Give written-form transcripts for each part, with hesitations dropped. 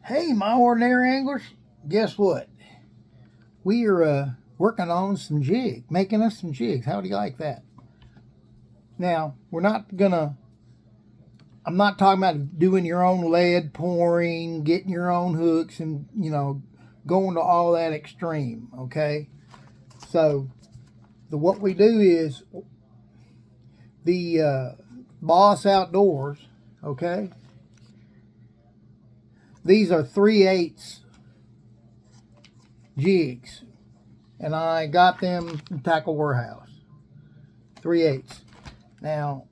Hey, my ordinary anglers, guess what? We are working on some jigs, making us some jigs. How do you like that? Now, I'm not talking about doing your own lead pouring, getting your own hooks, and, going to all that extreme, okay? So, what we do is the Boss Outdoors, okay? These are 3/8 jigs, and I got them from Tackle Warehouse. 3/8. Now,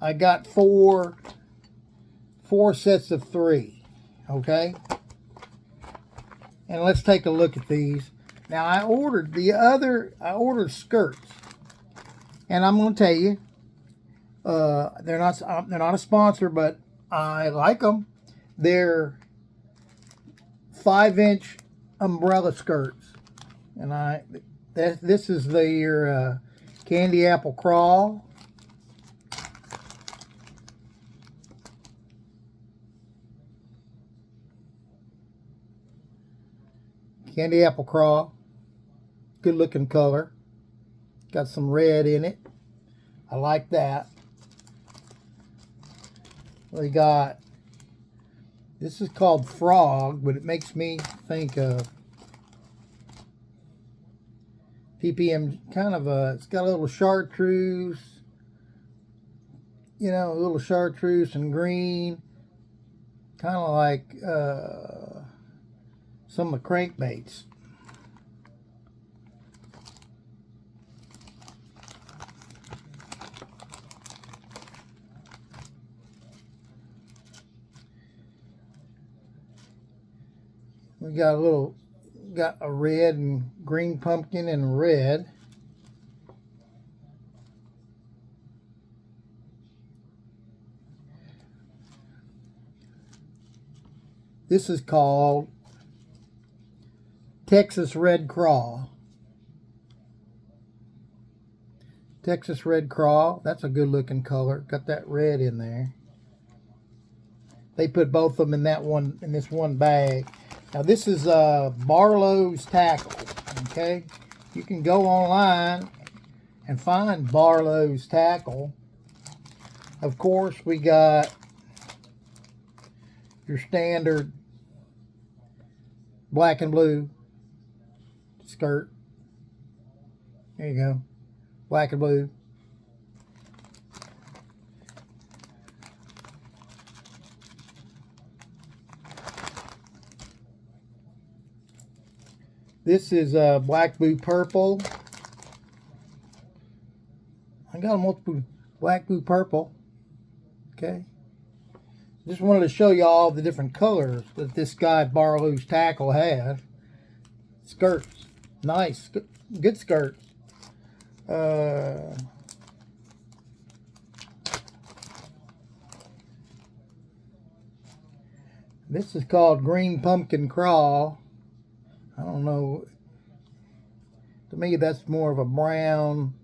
I got four sets of 3. Okay, and let's take a look at these. Now, I ordered skirts, and I'm going to tell you, they're not a sponsor, but I like them. They're 5-inch umbrella skirts, and this is their candy apple crawl. Candy apple crawl. Good looking color. Got some red in it. I like that. We got, this is called Frog, but it makes me think of PPM, it's got a little chartreuse, a little chartreuse and green, kind of like some of the crankbaits. We got a red and green pumpkin and red. This is called Texas Red Crawl. Texas Red Crawl. That's a good looking color. Got that red in there. They put both of them in this one bag. Now this is Barlow's Tackle. Okay, you can go online and find Barlow's Tackle. Of course, we got your standard black and blue skirt. There you go, black and blue. This is black, blue, purple. I got multiple black, blue, purple. Okay. Just wanted to show you all the different colors that this guy Barlow's Tackle has. Skirts. Nice. Good skirts. This is called Green Pumpkin Crawl. I don't know. To me, that's more of a brown,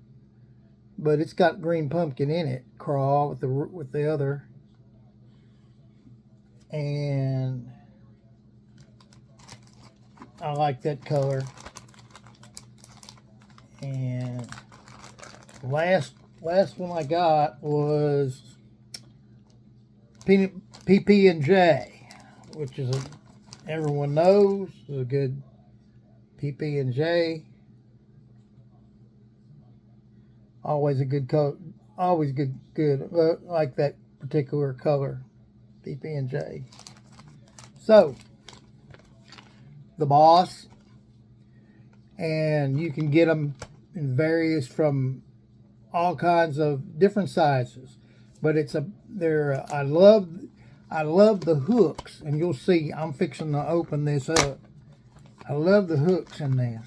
but it's got green pumpkin in it. Crawl with the other, and I like that color. And last one I got was PP&J, which is everyone knows is a good PP&J. Always a good color. Always good. Like that particular color, PP&J. So, the Boss, and you can get them in various, from all kinds of different sizes. But I love the hooks, and you'll see. I'm fixing to open this up. I love the hooks in this.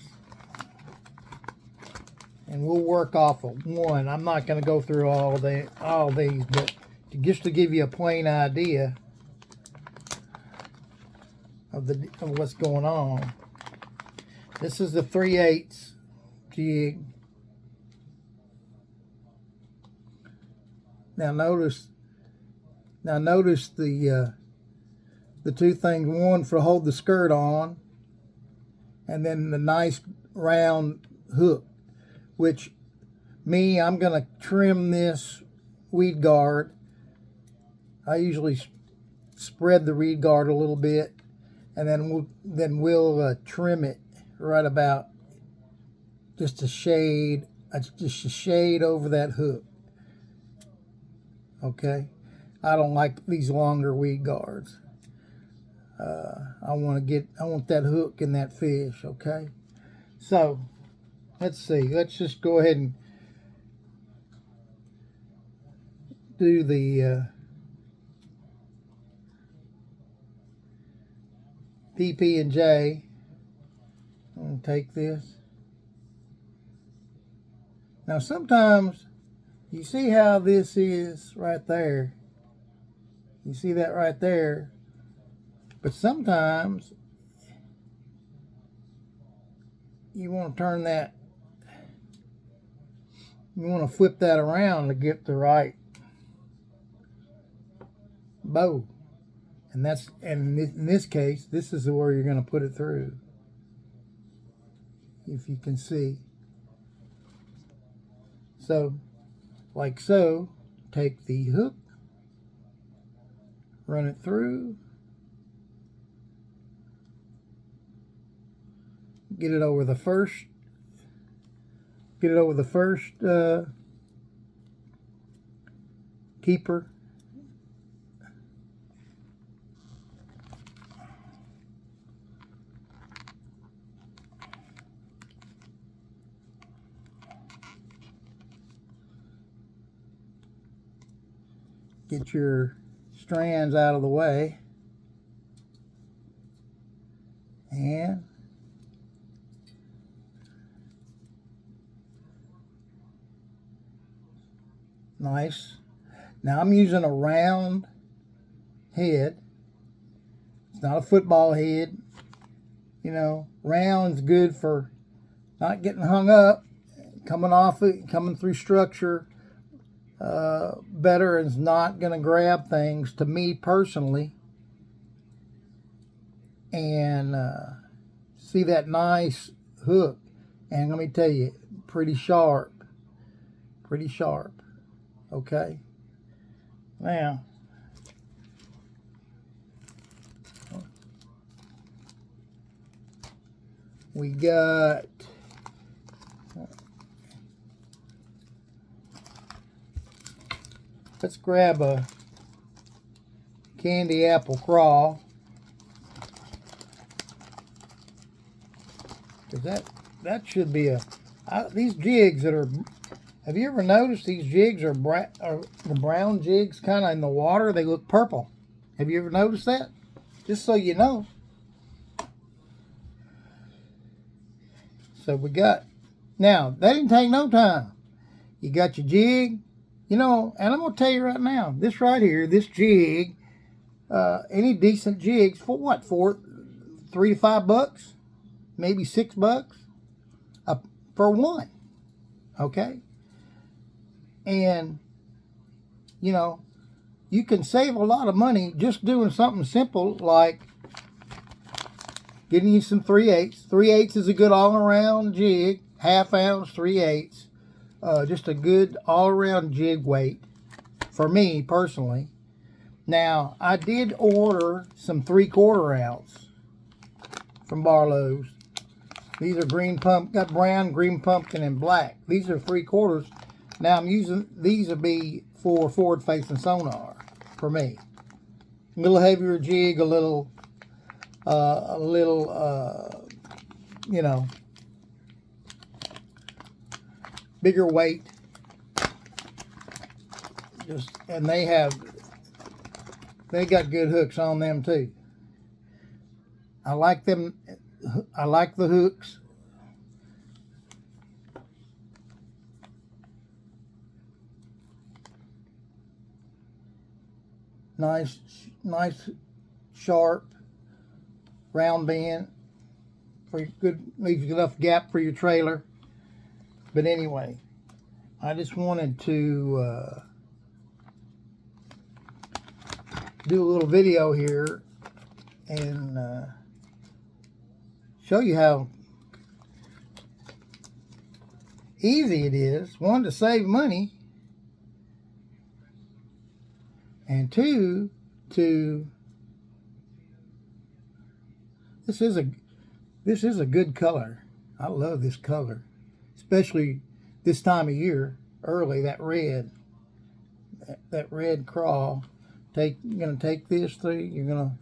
And we'll work off of one. I'm not going to go through all these, but just to give you a plain idea of what's going on. This is the 3/8 jig. Now notice Now notice the two things, one for hold the skirt on, and then the nice round hook, which I'm gonna trim this weed guard. I usually spread the weed guard a little bit, and then we'll trim it right about just a shade over that hook. Okay, I don't like these longer weed guards. I want that hook in that fish. Okay, so let's see. Let's just go ahead and do the PP and J. I'm going to take this. Now sometimes, you see how this is right there. You see that right there. But sometimes, you want to turn that, you want to flip that around to get the right bow. And in this case, this is where you're going to put it through. If you can see. So, like so, take the hook, run it through, get it over the first keeper. Get your strands out of the way, and nice. Now I'm using a round head. It's not a football head. You know, round's good for not getting hung up, coming through structure better, and is not going to grab things, to me personally. And see that nice hook, and let me tell you, pretty sharp. Okay, now we got let's grab a candy apple crawl, because that should be these jigs that are, have you ever noticed these jigs are the brown jigs kind of in the water, they look purple. Have you ever noticed that? Just so you know. So we got, now that didn't take no time. You got your jig, you know, and I'm going to tell you right now, this right here, this jig, any decent jigs, for what, for $3 to $5, maybe $6 for one, okay? And, you know, you can save a lot of money just doing something simple like getting you some 3/8. 3/8 is a good all-around jig, ½ ounce, 3/8. Just a good all-around jig weight for me personally. Now, I did order some 3/4 ounce from Barlow's. These are got brown, green pumpkin, and black. These are 3/4. Now I'm using, these will be for forward-facing sonar for me. A little heavier jig, a little, you know, bigger weight. And they got good hooks on them too. I like them. I like the hooks. Nice, sharp, round bend for your good, leaves enough gap for your trailer. But anyway, I just wanted to do a little video here and show you how easy it is, one, to save money, and two, to this is a good color. I love this color, especially this time of year, early. That red crawl. You're gonna take this through. You're gonna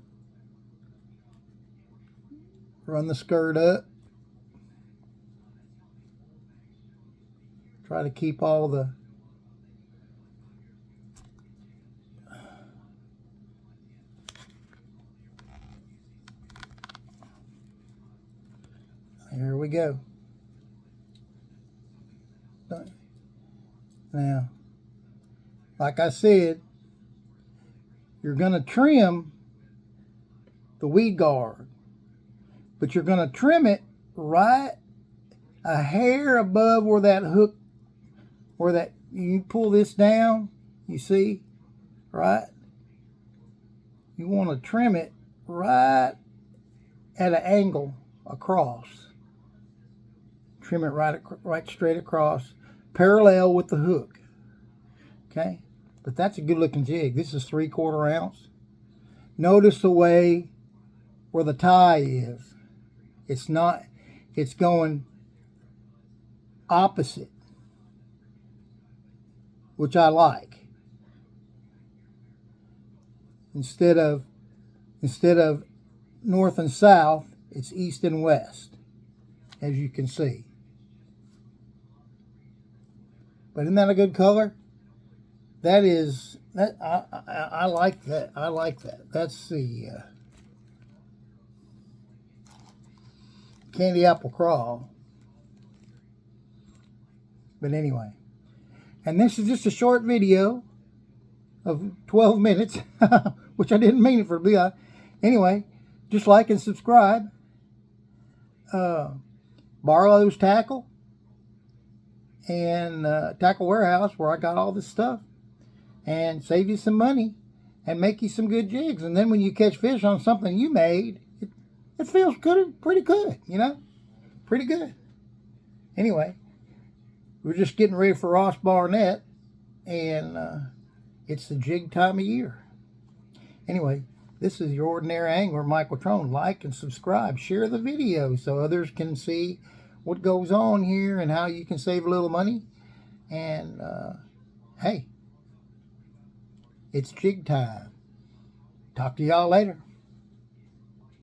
run the skirt up. Try to keep all the here we go. Now, like I said, you're going to trim the weed guard, but you're going to trim it right a hair above where that hook, where that, you pull this down, you see, right? You want to trim it right at an angle across. Trim it right straight across, parallel with the hook. Okay, but that's a good looking jig. This is 3/4 ounce. Notice the way where the tie is. It's not, it's going opposite, which I like. Instead of north and south, it's east and west, as you can see. But isn't that a good color? That is, that I like that. I like that. That's the candy apple crawl. But anyway, and this is just a short video of 12 minutes, which I didn't mean it for to be. Anyway, just like and subscribe. Barlow's Tackle and Tackle Warehouse, where I got all this stuff, and save you some money and make you some good jigs. And then when you catch fish on something you made, it feels good, pretty good, you know, pretty good. Anyway, we're just getting ready for Ross Barnett, and it's the jig time of year. Anyway, this is your ordinary angler, Michael Trone. Like and subscribe. Share the video so others can see what goes on here and how you can save a little money. And hey, it's jig time. Talk to y'all later.